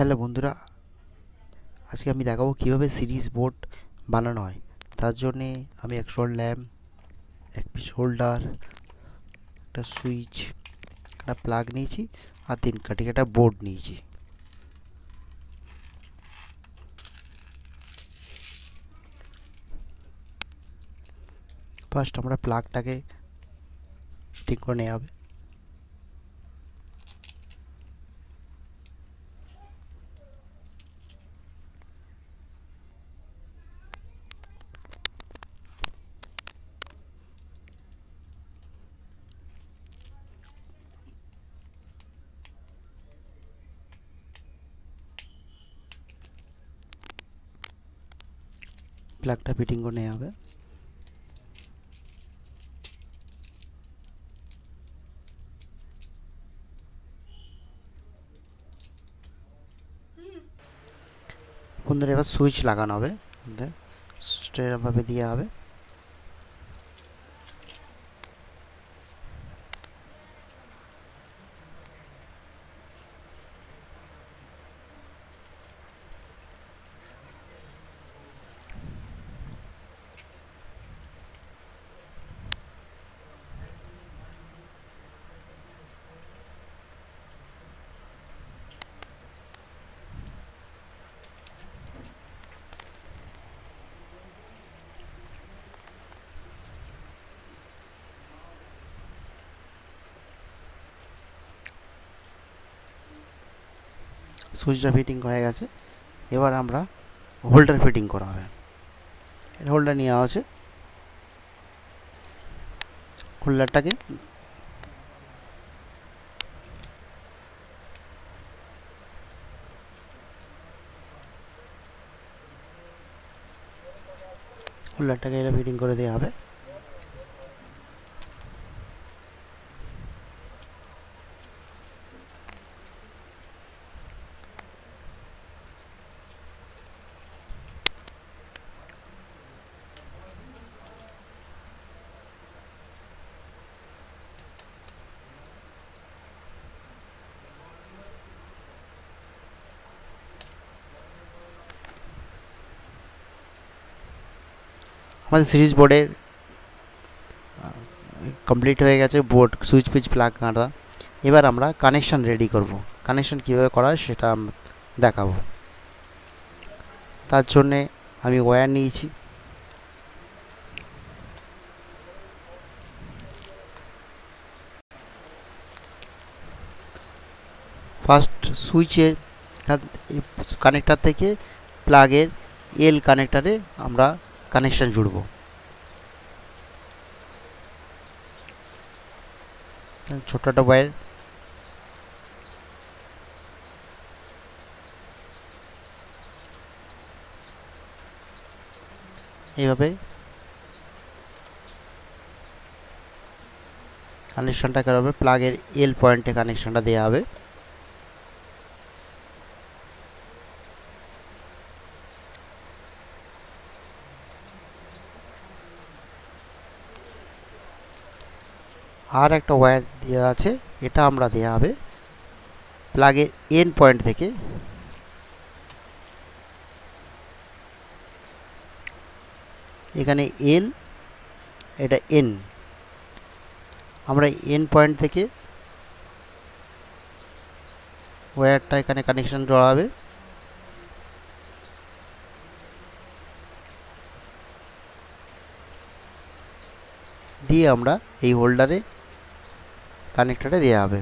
Hello বন্ধুরা, আজকে আমি দেখাবো কিভাবে সিরিজ বোর্ড বানানো হয়। তার জন্যে আমি এক শোল্ড ল্যাম্প, এক পিস হোল্ডার, একটা সুইচ, একটা প্লাগ নিয়েছি আর 3 কাঠি একটা বোর্ড নিয়েছি। ফার্স্ট আমরা প্লাগটাকে ঠিক করে নেওয়া হবে। প্লাগটা ফিটিং করে নেওয়া হবে। বন্ধুরা, এবার সুইচ লাগানো হবে। সুইচটা এরকমভাবে দেওয়া হবে। সুইচটা ফিটিং হয়ে গেছে। এবার আমরা হোল্ডার ফিটিং করা হবে। হোল্ডার নেওয়া আছে। হোল্ডারটাকে এটা ফিটিং করে দেওয়া হবে। আমাদের সিরিজ বোর্ডের কমপ্লিট হয়ে গেছে। বোর্ড, সুইচ পিচ, প্লাগ কাঁটা। এবার আমরা কানেকশান রেডি করব। কানেকশান কীভাবে করা হয় সেটা দেখাবো। তার জন্যে আমি ওয়্যার নিয়েছি। ফার্স্ট সুইচের কানেক্টার থেকে প্লাগের এল কানেক্টারে আমরা কানেকশান জুড়ব। ছোট একটা ওয়্যার এইভাবে কানেকশানটা করা হবে। প্লাগের এল পয়েন্টে কানেকশানটা দেওয়া হবে। আর একটা ওয়্যার দেওয়া আছে, এটা আমরা দেওয়া হবে প্লাগের এন পয়েন্ট থেকে এখানে এল, এটা এন। আমরা এন পয়েন্ট থেকে ওয়্যারটা এখানে কানেকশান জোড়া হবে। দিয়ে আমরা এই হোল্ডারে কানেক্টারে দেওয়া হবে।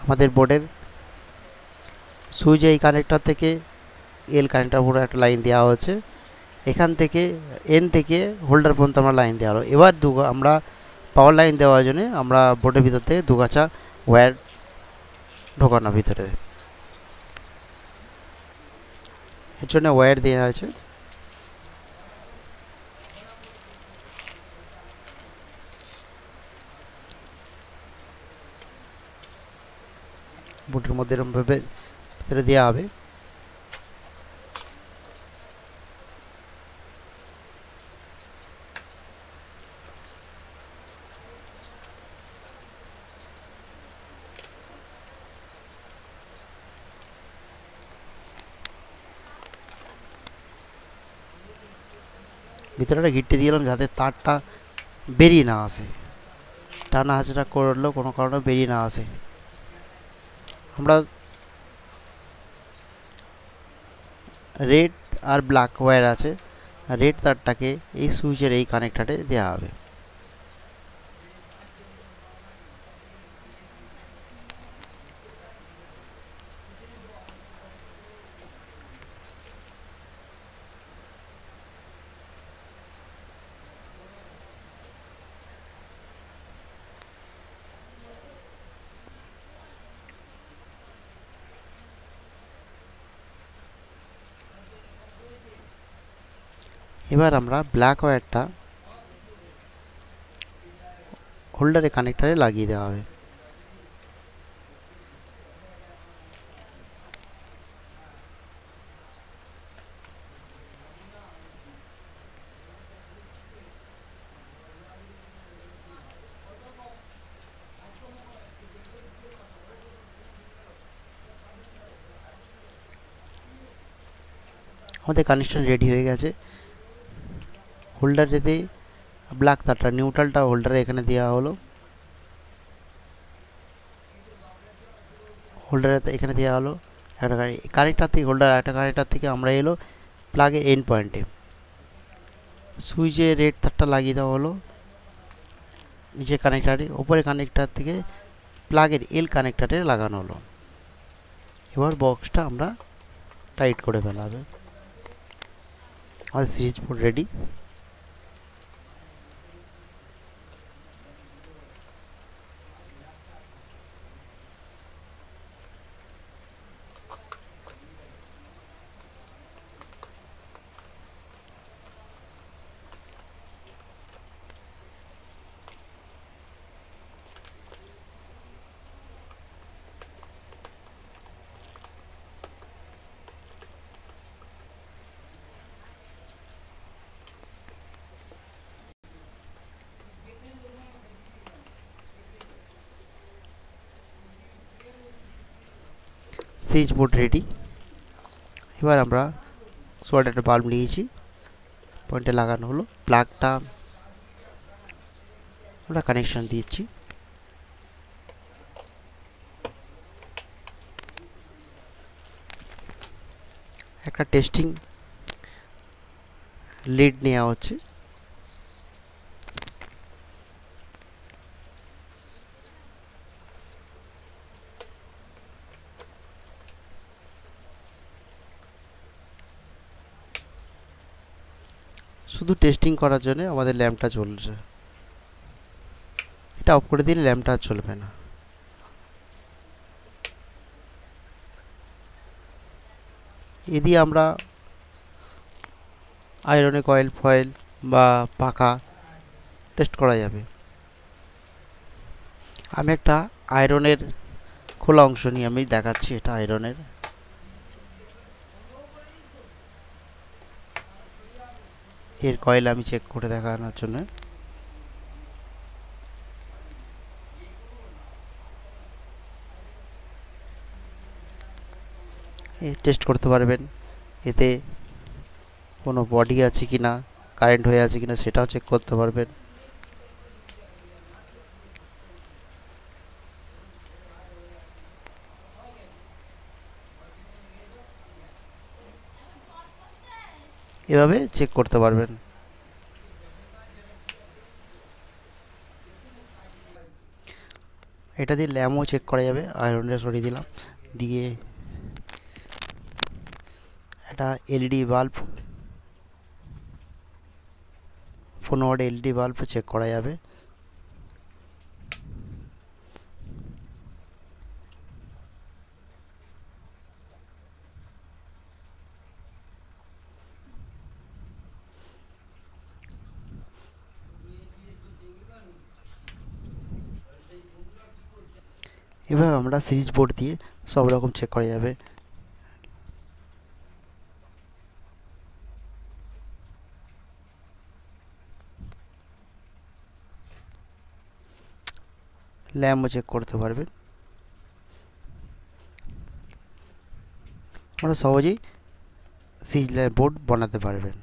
আমাদের বোর্ডের সুইচ এই কানেক্টর থেকে এল কানেক্টর পুরো একটা লাইন দেওয়া হচ্ছে। এখান থেকে এন থেকে হোল্ডার পর্যন্ত আমরা লাইন দেওয়া হলো। এবার আমরা পাওয়ার লাইন দেওয়ার জন্য আমরা বোর্ডের ভিতর থেকে দুগাছা ওয়্যার ঢোকানো ভিতরে। এর জন্য ওয়্যার দেওয়া আছে। বোর্ডের মধ্যে এরকমভাবে ভিতরে দেওয়া হবে। ভিতরে একটা গিট্টি দিলাম যাতে তারটা বেরিয়ে না আসে, টানা হাঁচড়া করলেও কোনো কারণে বেরিয়ে না আসে। আমরা রেড আর ব্ল্যাক ওয়্যার আছে, রেড তারটাকে এই সুইচের এই কানেক্টারে দেওয়া হবে। এবার আমরা ব্ল্যাক ওয়্যারটা হোল্ডারে কানেক্টারে লাগিয়ে দেওয়া হবে। আমাদের কানেকশন রেডি হয়ে গেছে। হোল্ডারেতে ব্ল্যাক তারটা নিউট্রালটা হোল্ডারে এখানে দেওয়া হলো, হোল্ডারে এখানে দেওয়া হলো একটা কানেক্টার থেকে, হোল্ডার একটা কানেক্টার থেকে আমরা এলো প্লাগে এন্ড পয়েন্টে। সুইচে রেড তারটা লাগিয়ে দেওয়া হলো নিচে কানেক্টারে, ওপরে কানেক্টার থেকে প্লাগের এল কানেক্টারে লাগানো হলো। এবার বক্সটা আমরা টাইট করে ফেলা হবে। আমাদের series board ready. Switch board ready. এবার আমরা সোয়াট একটা বাল্ব নিয়েছি, পয়েন্টে লাগানো হলো, প্লাগটা আমরা কানেকশন দিচ্ছি। একটা টেস্টিং লিড নেওয়া হচ্ছে, শুধু টেস্টিং করার জন্য আমাদের ল্যাম্পটা জ্বলছে। এটা অফ করে দিলে ল্যাম্পটা আর চলবে না। এ দিয়ে আমরা আয়রনে কয়েল ফয়েল বা পাখা টেস্ট করা যাবে। আমি একটা আয়রনের খোলা অংশ নিয়ে আমি দেখাচ্ছি, এটা আয়রনের। এর কয়েল আমি চেক করে দেখানোর জন্য টেস্ট করতে পারবেন। এতে কোনো বডি আছে কি না, কারেন্ট হয়ে আছে কি না সেটাও চেক করতে পারবেন। এভাবে চেক করতে পারবেন। এটা দিয়ে ল্যাম্পও চেক করা যাবে। আয়রনটা সরিয়ে দিলাম, দিয়ে একটা LED bulb, 15 watt LED bulb check করা যাবে। এভাবে আমরা সিরিজ বোর্ড দিয়ে সব রকম চেক করা যাবে। ল্যাম্পও চেক করতে পারবেন। আমরা সহজেই সিরিজ বোর্ড বানাতে পারবেন।